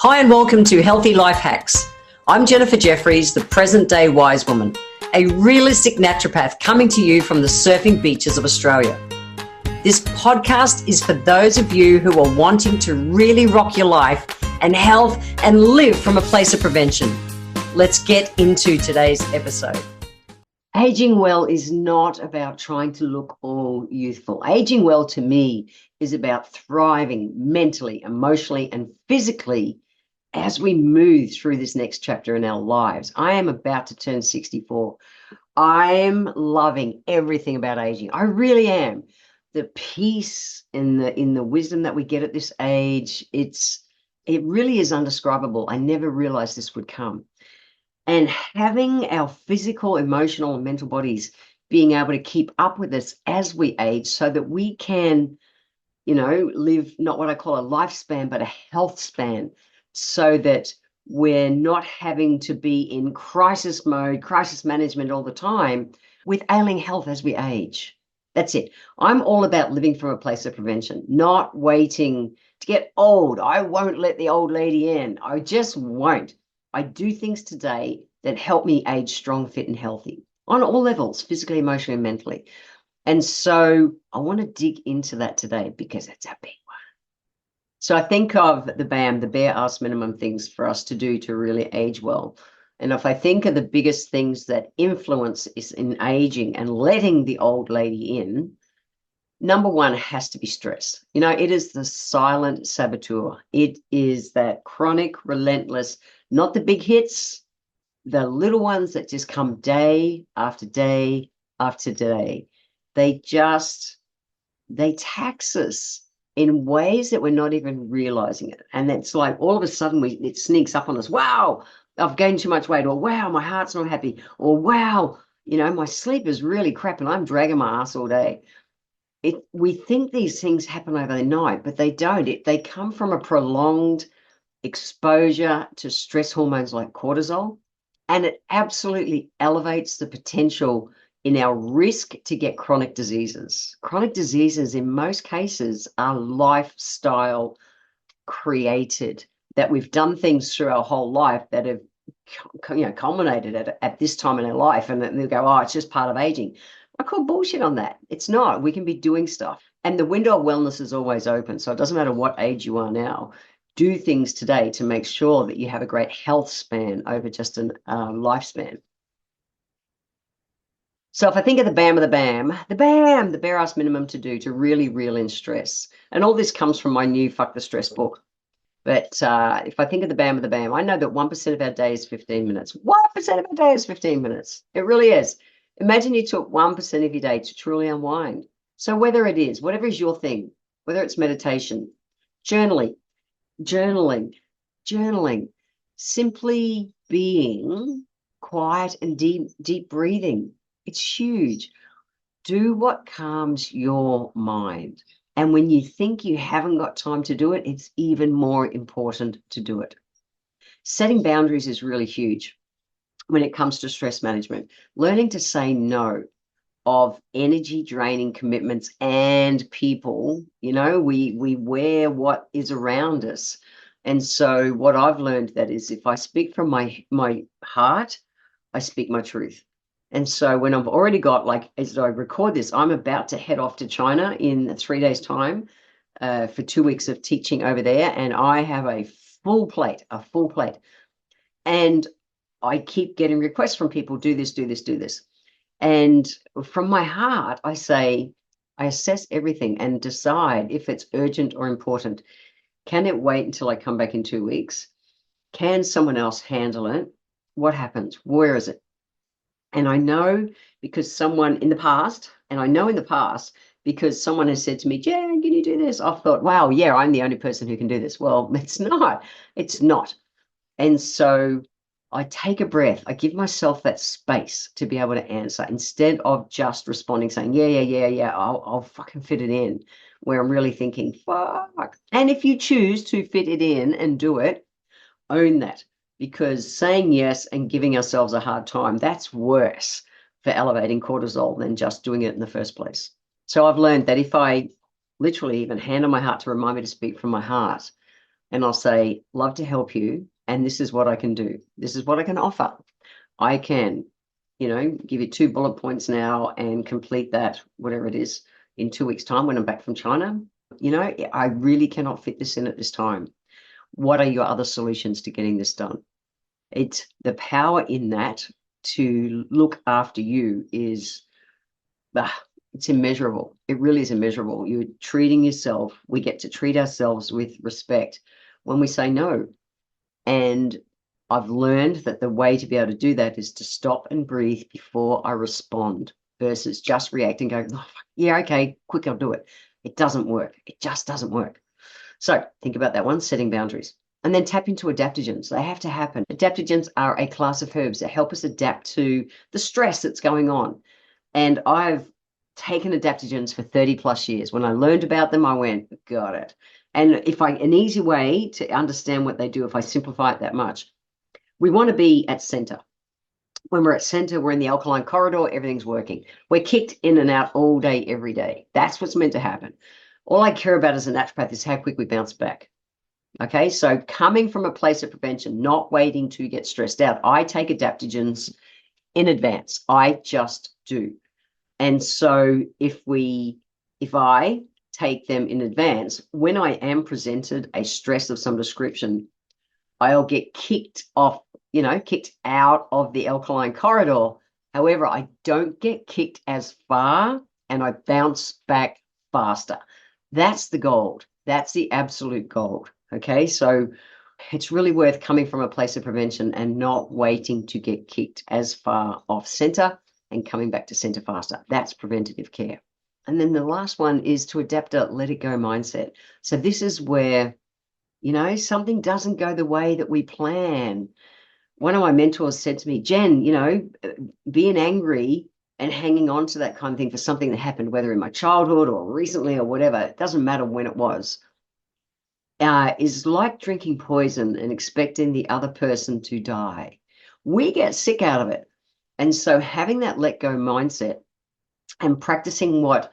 Hi and welcome to Healthy Life Hacks. I'm Jennifer Jefferies, the present-day wise woman, a realistic naturopath coming to you from the surfing beaches of Australia. This podcast is for those of you who are wanting to really rock your life and health and live from a place of prevention. Let's get into today's episode. Aging well is not about trying to look all youthful. Aging well to me is about thriving mentally, emotionally, and physically as we move through this next chapter in our lives. I am about to turn 64. I'm loving everything about aging. I really am. The peace and the wisdom that we get at this age, it really is indescribable. I never realized this would come. And having our physical, emotional, and mental bodies being able to keep up with us as we age so that we can, live not what I call a lifespan, but a health span, so that we're not having to be in crisis mode, crisis management all the time with ailing health as we age. That's it. I'm all about living from a place of prevention, not waiting to get old. I won't let the old lady in. I just won't. I do things today that help me age strong, fit, and healthy on all levels, physically, emotionally, and mentally. And so I want to dig into that today because it's a big one. So I think of the BAM, the bare ass minimum things for us to do to really age well. And if I think of the biggest things that influence is in aging and letting the old lady in, number one has to be stress. It is the silent saboteur. It is that chronic, relentless, not the big hits, the little ones that just come day after day after day. They tax us in ways that we're not even realizing it. And it's like all of a sudden it sneaks up on us. Wow, I've gained too much weight, or wow, my heart's not happy, or wow, my sleep is really crap and I'm dragging my ass all day. We think these things happen overnight, but they don't. They come from a prolonged exposure to stress hormones like cortisol, and it absolutely elevates the potential in our risk to get chronic diseases. Chronic diseases, in most cases, are lifestyle created, that we've done things through our whole life that have culminated at this time in our life, and they'll go, oh, it's just part of aging. I call bullshit on that. It's not. We can be doing stuff. And the window of wellness is always open. So it doesn't matter what age you are now. Do things today to make sure that you have a great health span over just a lifespan. So if I think of the BAM of the BAM, the bare ass minimum to do to really reel in stress. And all this comes from my new Fuck the Stress book. But if I think of the BAM of the BAM, I know that 1% of our day is 15 minutes. 1% of our day is 15 minutes. It really is. Imagine you took 1% of your day to truly unwind. So whether it is, whatever is your thing, whether it's meditation, journaling, simply being quiet and deep breathing. It's huge. Do what calms your mind. And when you think you haven't got time to do it, it's even more important to do it. Setting boundaries is really huge when it comes to stress management. Learning to say no of energy draining commitments and people. We wear what is around us. And so what I've learned that is, if I speak from my heart, I speak my truth. And so when I've already got, as I record this, I'm about to head off to China in 3 days' time for 2 weeks of teaching over there. And I have a full plate. And I keep getting requests from people, do this, do this, do this. And from my heart, I assess everything and decide if it's urgent or important. Can it wait until I come back in 2 weeks? Can someone else handle it? What happens? Where is it? And I know because someone in the past, because someone has said to me, Jen, can you do this? I've thought, wow, yeah, I'm the only person who can do this. Well, it's not. And so I take a breath. I give myself that space to be able to answer instead of just responding, saying, yeah, I'll fucking fit it in, where I'm really thinking, fuck. And if you choose to fit it in and do it, own that. Because saying yes and giving ourselves a hard time, that's worse for elevating cortisol than just doing it in the first place. So I've learned that if I literally even hand on my heart to remind me to speak from my heart, and I'll say, love to help you. And this is what I can do. This is what I can offer. I can, give you 2 bullet points now and complete that, whatever it is, in 2 weeks' time when I'm back from China. I really cannot fit this in at this time. What are your other solutions to getting this done? It's the power in that to look after you is, it's immeasurable. It really is immeasurable. You're treating yourself. We get to treat ourselves with respect when we say no. And I've learned that the way to be able to do that is to stop and breathe before I respond versus just react and go, oh, yeah, okay, quick, I'll do it. It doesn't work. It just doesn't work. So think about that one, setting boundaries. And then tap into adaptogens. They have to happen. Adaptogens are a class of herbs that help us adapt to the stress that's going on. And I've taken adaptogens for 30 plus years. When I learned about them, I went, got it. And an easy way to understand what they do, if I simplify it that much, we want to be at center. When we're at center, we're in the alkaline corridor, everything's working. We're kicked in and out all day, every day. That's what's meant to happen. All I care about as a naturopath is how quick we bounce back. Okay, so coming from a place of prevention, not waiting to get stressed out. I take adaptogens in advance. I just do. And so if I take them in advance, when I am presented a stress of some description, I'll get kicked out of the alkaline corridor. However, I don't get kicked as far and I bounce back faster. That's the gold. That's the absolute gold. Okay, so it's really worth coming from a place of prevention and not waiting to get kicked as far off center and coming back to center faster. That's preventative care. And then the last one is to adapt a let it go mindset. So this is where, something doesn't go the way that we plan. One of my mentors said to me, Jen, being angry and hanging on to that kind of thing for something that happened, whether in my childhood or recently or whatever, it doesn't matter when it was, is like drinking poison and expecting the other person to die. We get sick out of it. And so having that let go mindset and practicing what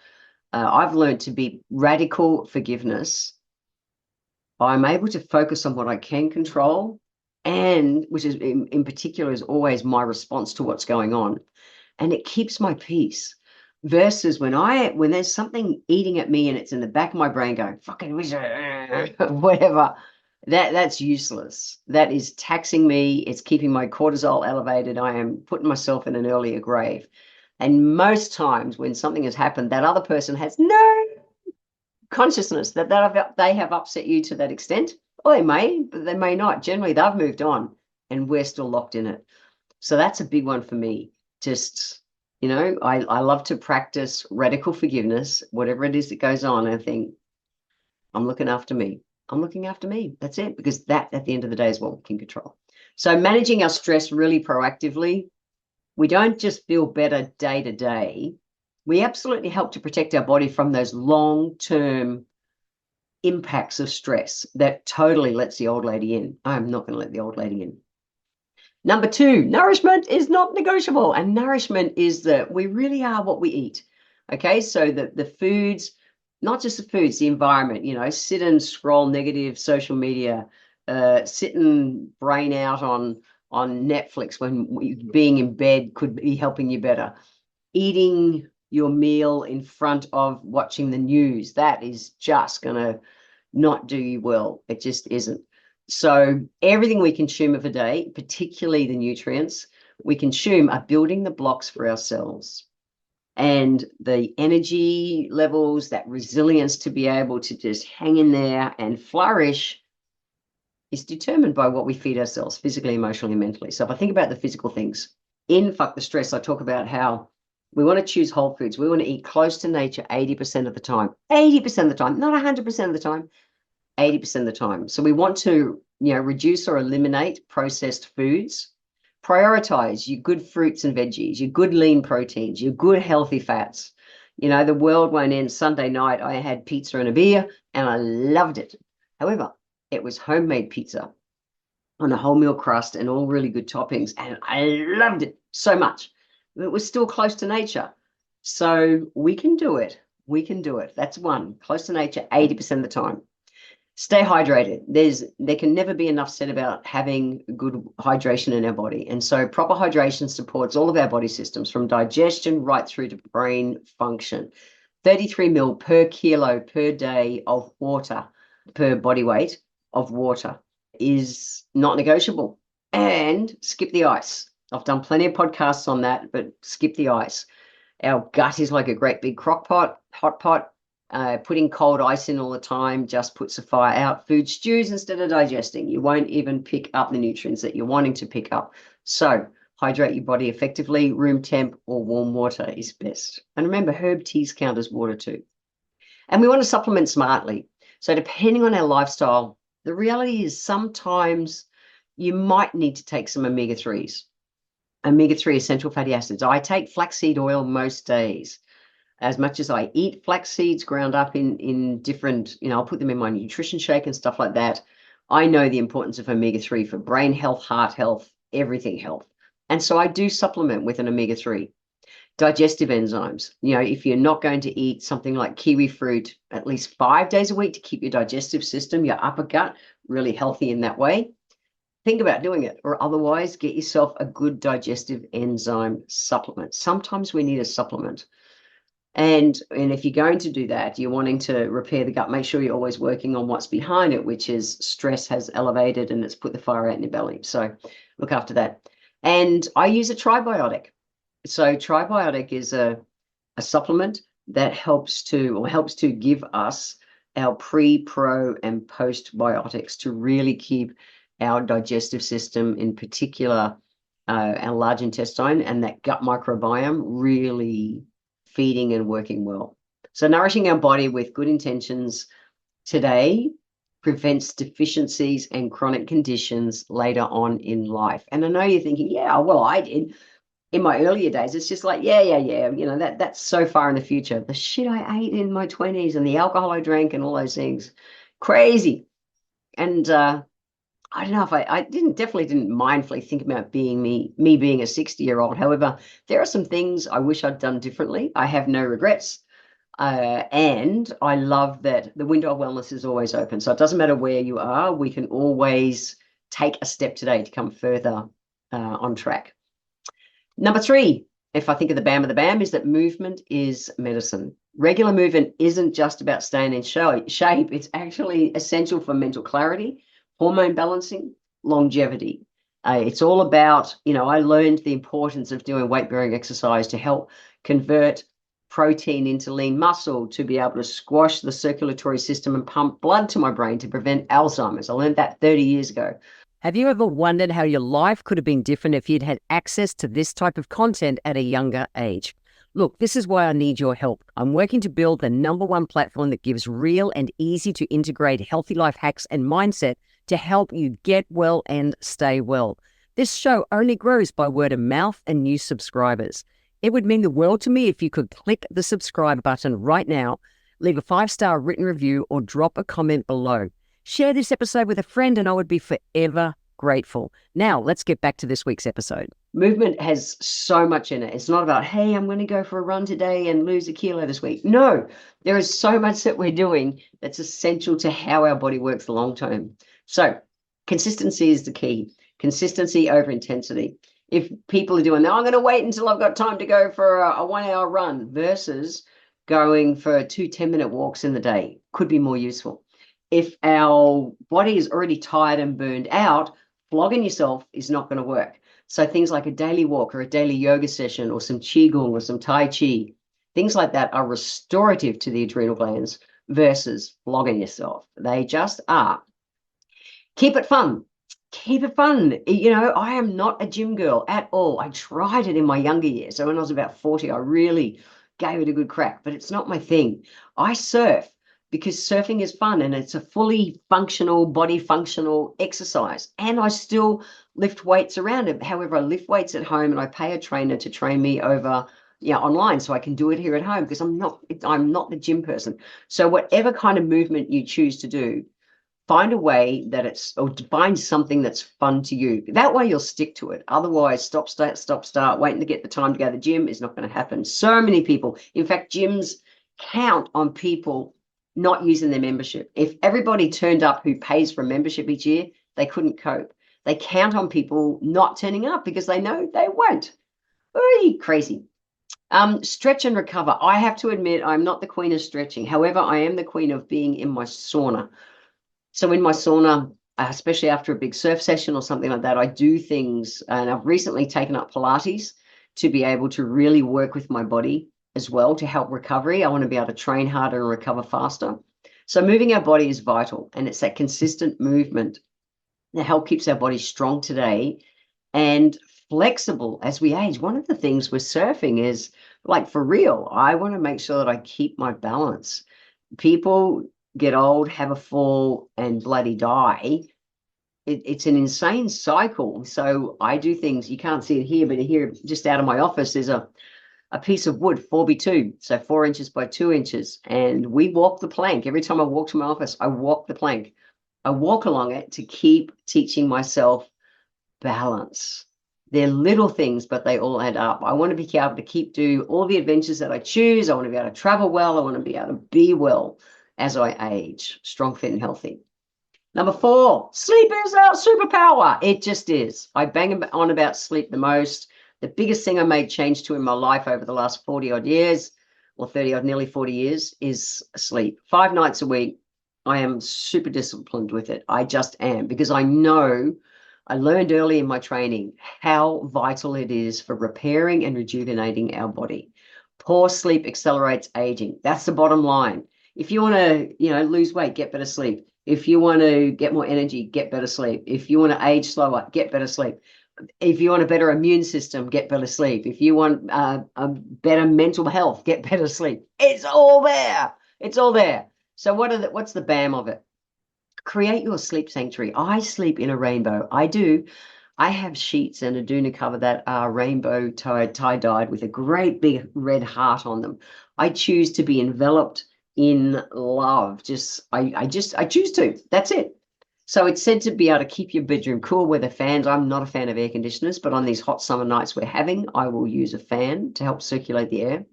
I've learned to be radical forgiveness, I'm able to focus on what I can control, and which is in particular is always my response to what's going on. And it keeps my peace. Versus when there's something eating at me and it's in the back of my brain going, fucking whatever, that's useless. That is taxing me. It's keeping my cortisol elevated. I am putting myself in an earlier grave. And most times when something has happened, that other person has no consciousness that they have upset you to that extent. Or they may, but they may not. Generally, they've moved on and we're still locked in it. So that's a big one for me. Just, I love to practice radical forgiveness, whatever it is that goes on. I think I'm looking after me. I'm looking after me. That's it. Because that at the end of the day is what we can control. So managing our stress really proactively, we don't just feel better day to day. We absolutely help to protect our body from those long-term impacts of stress that totally lets the old lady in. I'm not going to let the old lady in. Number 2, nourishment is not negotiable. And nourishment is that we really are what we eat. Okay, so the foods, not just the foods, the environment, sit and scroll negative social media, sit and brain out on Netflix when being in bed could be helping you better. Eating your meal in front of watching the news, that is just going to not do you well. It just isn't. So everything we consume of a day, particularly the nutrients we consume, are building the blocks for our cells. And the energy levels, that resilience to be able to just hang in there and flourish is determined by what we feed ourselves physically, emotionally, and mentally. So if I think about the physical things, in Fuck the Stress, I talk about how we want to choose whole foods. We want to eat close to nature 80% of the time. 80% of the time, not 100% of the time. 80% of the time. So we want to, reduce or eliminate processed foods, prioritize your good fruits and veggies, your good lean proteins, your good healthy fats. The world won't end. Sunday night, I had pizza and a beer and I loved it. However, it was homemade pizza on a wholemeal crust and all really good toppings. And I loved it so much. It was still close to nature. So we can do it. We can do it. That's one, close to nature 80% of the time. Stay hydrated. There can never be enough said about having good hydration in our body. And so proper hydration supports all of our body systems from digestion right through to brain function. 33 ml per kilo per day of water per body weight of water is not negotiable. And skip the ice. I've done plenty of podcasts on that, but skip the ice. Our gut is like a great big crock pot, hot pot. Putting cold ice in all the time just puts the fire out. Food stews instead of digesting. You won't even pick up the nutrients that you're wanting to pick up. So hydrate your body effectively. Room temp or warm water is best. And remember, herb teas count as water too. And we want to supplement smartly. So depending on our lifestyle, the reality is sometimes you might need to take some omega-3s. Omega-3 essential fatty acids. I take flaxseed oil most days. As much as I eat flax seeds ground up in different, I'll put them in my nutrition shake and stuff like that. I know the importance of omega-3 for brain health, heart health, everything health. And so I do supplement with an omega-3. Digestive enzymes. If you're not going to eat something like kiwi fruit at least 5 days a week to keep your digestive system, your upper gut, really healthy in that way, think about doing it, or otherwise get yourself a good digestive enzyme supplement. Sometimes we need a supplement. And if you're going to do that, you're wanting to repair the gut, make sure you're always working on what's behind it, which is stress has elevated and it's put the fire out in your belly. So look after that. And I use a tribiotic. So tribiotic is a supplement that helps to give us our pre, pro, and postbiotics to really keep our digestive system, in particular our large intestine and that gut microbiome, really feeding and working well. So nourishing our body with good intentions today prevents deficiencies and chronic conditions later on in life. And I know you're thinking, yeah, well, I did in my earlier days. It's just like, yeah, that's so far in the future. The shit I ate in my 20s and the alcohol I drank and all those things, crazy. And I don't know if I definitely didn't mindfully think about being me being a 60-year-old. However, there are some things I wish I'd done differently. I have no regrets. And I love that the window of wellness is always open. So it doesn't matter where you are, we can always take a step today to come further on track. Number 3, if I think of the BAM, is that movement is medicine. Regular movement isn't just about staying in shape. It's actually essential for mental clarity, hormone balancing, longevity. It's all about, I learned the importance of doing weight-bearing exercise to help convert protein into lean muscle, to be able to squash the circulatory system and pump blood to my brain to prevent Alzheimer's. I learned that 30 years ago. Have you ever wondered how your life could have been different if you'd had access to this type of content at a younger age? Look, this is why I need your help. I'm working to build the #1 platform that gives real and easy to integrate healthy life hacks and mindset to help you get well and stay well. This show only grows by word of mouth and new subscribers. It would mean the world to me if you could click the subscribe button right now, leave a 5-star written review, or drop a comment below. Share this episode with a friend and I would be forever grateful. Now, let's get back to this week's episode. Movement has so much in it. It's not about, hey, I'm going to go for a run today and lose a kilo this week. No, there is so much that we're doing that's essential to how our body works long term. So consistency is the key. Consistency over intensity. If people are doing, now I'm going to wait until I've got time to go for a 1-hour run versus going for 2 10-minute walks in the day, could be more useful. If our body is already tired and burned out, flogging yourself is not going to work. So things like a daily walk or a daily yoga session or some qigong or some tai chi, things like that are restorative to the adrenal glands versus flogging yourself. They just are. Keep it fun. Keep it fun. I am not a gym girl at all. I tried it in my younger years. So when I was about 40, I really gave it a good crack, but it's not my thing. I surf because surfing is fun and it's a fully functional, body functional exercise. And I still lift weights around it. However, I lift weights at home and I pay a trainer to train me over online so I can do it here at home because I'm not the gym person. So whatever kind of movement you choose to do, find a way or find something that's fun to you. That way you'll stick to it. Otherwise, stop, start, waiting to get the time to go to the gym is not going to happen. So many people, in fact, gyms count on people not using their membership. If everybody turned up who pays for a membership each year, they couldn't cope. They count on people not turning up because they know they won't. Very crazy. Stretch and recover. I have to admit, I'm not the queen of stretching. However, I am the queen of being in my sauna. So in my sauna, especially after a big surf session or something like that, I do things, and I've recently taken up Pilates to be able to really work with my body as well to help recovery. I want to be able to train harder and recover faster. So moving our body is vital, and it's that consistent movement that help keeps our body strong today and flexible as we age. One of the things with surfing is, like, for real, I want to make sure that I keep my balance. People get old, have a fall, and bloody die. It's an insane cycle. So I do things, you can't see it here, but here just out of my office there's a piece of wood, 4x2, so 4 inches by 2 inches, and we walk the plank. Every time I walk to my office, I walk the plank. I walk along it to keep teaching myself balance. They're little things, but they all add up. I want to be able to keep do all the adventures that I choose. I want to be able to travel well. I want to be able to be well as I age, strong, fit, and healthy. Number 4, sleep is our superpower. It just is. I bang on about sleep the most. The biggest thing I made change to in my life over the last 40 odd years, or 30 odd, nearly 40 years, is sleep. 5 nights a week. I am super disciplined with it. I just am, because I know, I learned early in my training how vital it is for repairing and rejuvenating our body. Poor sleep accelerates aging. That's the bottom line. If you want to, lose weight, get better sleep. If you want to get more energy, get better sleep. If you want to age slower, get better sleep. If you want a better immune system, get better sleep. If you want a better mental health, get better sleep. It's all there. It's all there. So what's the BAM of it? Create your sleep sanctuary. I sleep in a rainbow. I do. I have sheets and a doona cover that are rainbow tie-dyed with a great big red heart on them. I choose to be enveloped in love. I choose to. That's it. So it's said to be able to keep your bedroom cool with the fans. I'm not a fan of air conditioners, but on these hot summer nights we're having, I will use a fan to help circulate the air.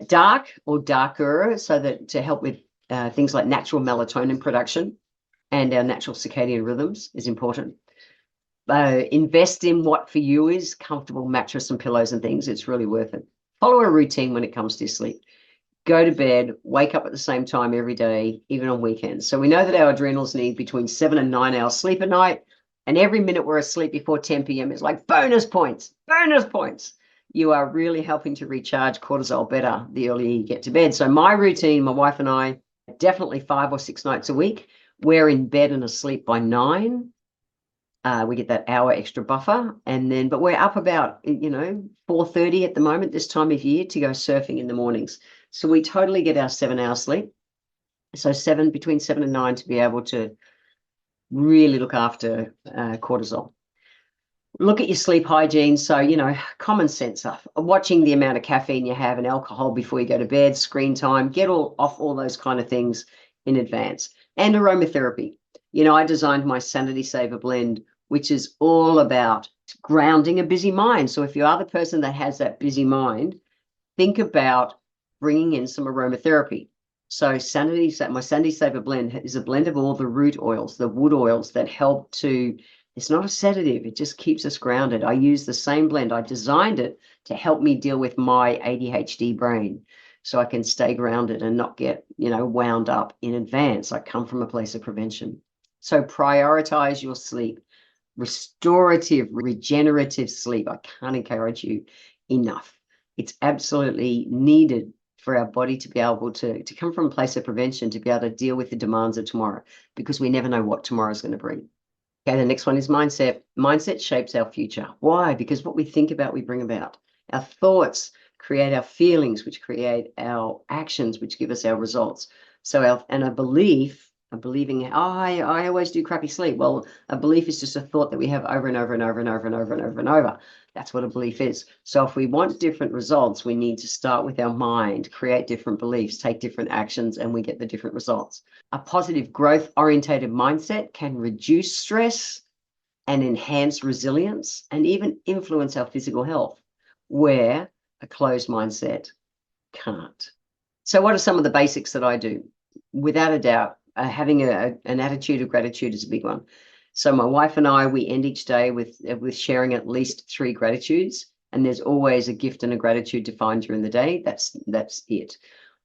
Dark or darker, so that to help with things like natural melatonin production and our natural circadian rhythms is important. Invest in what for you is comfortable mattress and pillows and things. It's really worth it. Follow a routine when it comes to sleep. Go to bed, wake up at the same time every day, even on weekends. So we know that our adrenals need between 7 and 9 hours sleep a night. And every minute we're asleep before 10 p.m. is like bonus points, bonus points. You are really helping to recharge cortisol better the earlier you get to bed. So my routine, my wife and I, definitely 5 or 6 nights a week. We're in bed and asleep by 9. We get that hour extra buffer, but we're up about 4:30 at the moment this time of year to go surfing in the mornings. So we totally get our 7 hours sleep. So between 7 and 9 to be able to really look after cortisol. Look at your sleep hygiene. So, common sense stuff. Watching the amount of caffeine you have and alcohol before you go to bed, screen time, get off all those kind of things in advance. And aromatherapy. I designed my Sanity Saver blend, which is all about grounding a busy mind. So if you are the person that has that busy mind, think about bringing in some aromatherapy. So my Sanity Saver blend is a blend of all the root oils, the wood oils that help to, it's not a sedative, it just keeps us grounded. I use the same blend. I designed it to help me deal with my ADHD brain so I can stay grounded and not get, wound up in advance. I come from a place of prevention. So prioritize your sleep. Restorative, regenerative sleep. I can't encourage you enough. It's absolutely needed for our body to be able to come from a place of prevention, to be able to deal with the demands of tomorrow, because we never know what tomorrow is going to bring. Okay, the next one is mindset. Mindset shapes our future. Why? Because what we think about, we bring about. Our thoughts create our feelings, which create our actions, which give us our results. So a believing, I always do crappy sleep. Well, a belief is just a thought that we have over and over and over and over and over and over and over. That's what a belief is. So if we want different results, we need to start with our mind, create different beliefs, take different actions, and we get the different results. A positive growth-orientated mindset can reduce stress and enhance resilience and even influence our physical health, where a closed mindset can't. So what are some of the basics that I do? without a doubt, having an attitude of gratitude is a big one. So my wife and I, we end each day with sharing at least 3 gratitudes, and there's always a gift and a gratitude to find during the day. That's it.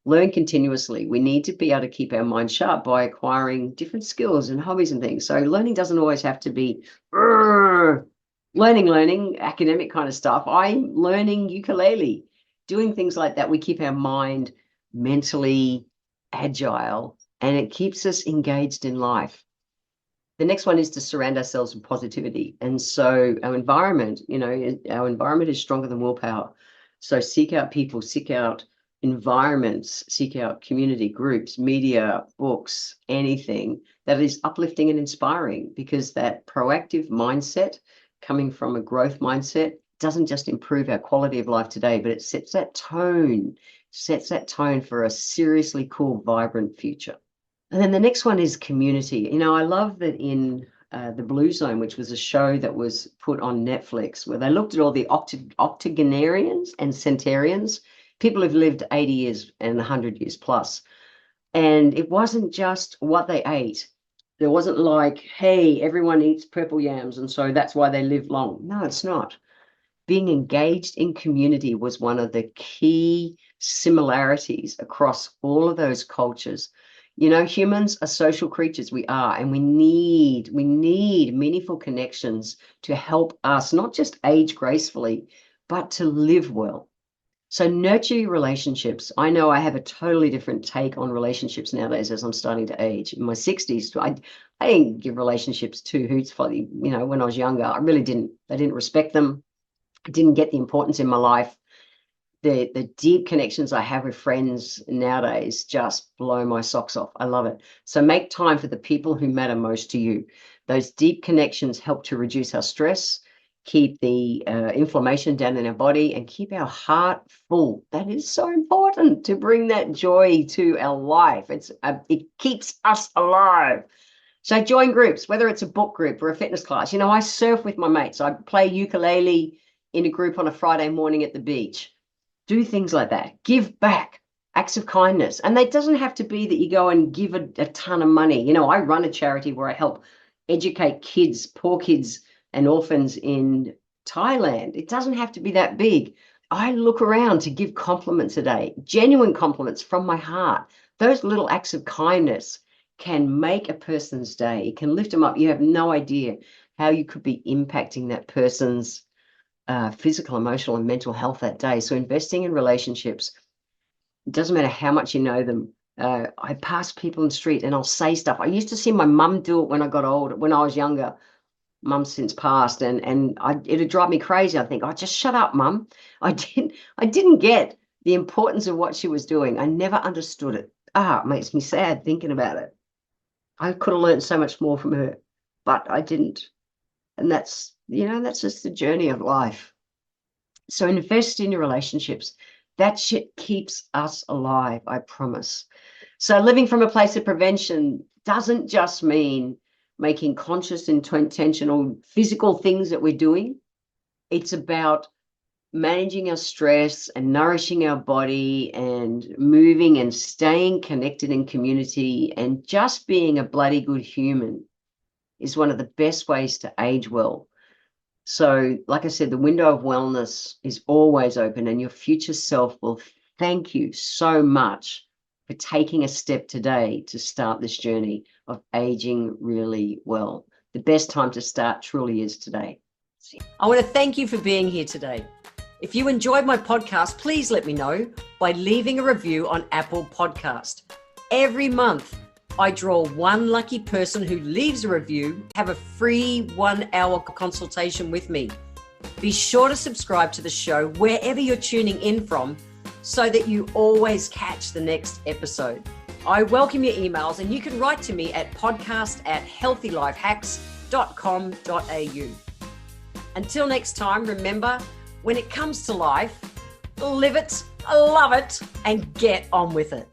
Learn continuously. We need to be able to keep our mind sharp by acquiring different skills and hobbies and things. So learning doesn't always have to be learning, academic kind of stuff. I'm learning ukulele, doing things like that. We keep our mind mentally agile, and it keeps us engaged in life. The next one is to surround ourselves with positivity. And so our environment, our environment is stronger than willpower. So seek out people, seek out environments, seek out community groups, media, books, anything that is uplifting and inspiring, because that proactive mindset coming from a growth mindset doesn't just improve our quality of life today, but it sets that tone for a seriously cool, vibrant future. And then the next one is community. I love that in The Blue Zone, which was a show that was put on Netflix, where they looked at all the octogenarians and centenarians, people who've lived 80 years and 100 years plus. And it wasn't just what they ate. There wasn't like, hey, everyone eats purple yams, and so that's why they live long. No, it's not. Being engaged in community was one of the key similarities across all of those cultures. Humans are social creatures. We are, and we need meaningful connections to help us not just age gracefully, but to live well. So nurture your relationships. I know I have a totally different take on relationships nowadays as I'm starting to age. In my 60s, I didn't give relationships 2 hoots for when I was younger. I really didn't. I didn't respect them. I didn't get the importance in my life. The deep connections I have with friends nowadays just blow my socks off. I love it. So make time for the people who matter most to you. Those deep connections help to reduce our stress, keep the inflammation down in our body, and keep our heart full. That is so important to bring that joy to our life. It keeps us alive. So join groups, whether it's a book group or a fitness class. I surf with my mates. I play ukulele in a group on a Friday morning at the beach. Do things like that. Give back, acts of kindness. And it doesn't have to be that you go and give a ton of money. I run a charity where I help educate kids, poor kids and orphans in Thailand. It doesn't have to be that big. I look around to give compliments a day, genuine compliments from my heart. Those little acts of kindness can make a person's day. It can lift them up. You have no idea how you could be impacting that person's physical, emotional, and mental health that day. So investing in relationships, it doesn't matter how much you know them. I pass people in the street and I'll say stuff. I used to see my mum do it when I got older, when I was younger. Mum's since passed, and it'd drive me crazy. I think, oh, just shut up, Mum. I didn't get the importance of what she was doing. I never understood it. It makes me sad thinking about it. I could have learned so much more from her, but I didn't. And that's just the journey of life. So invest in your relationships. That shit keeps us alive, I promise. So living from a place of prevention doesn't just mean making conscious and intentional physical things that we're doing. It's about managing our stress and nourishing our body and moving and staying connected in community, and just being a bloody good human is one of the best ways to age well. So, like I said, the window of wellness is always open, and your future self will thank you so much for taking a step today to start this journey of aging really well. The best time to start truly is today. I want to thank you for being here today. If you enjoyed my podcast, please let me know by leaving a review on Apple Podcast. Every month, I draw one lucky person who leaves a review, have a free 1-hour consultation with me. Be sure to subscribe to the show wherever you're tuning in from, so that you always catch the next episode. I welcome your emails, and you can write to me at podcast@healthylifehacks.com.au. Until next time, remember, when it comes to life, live it, love it, and get on with it.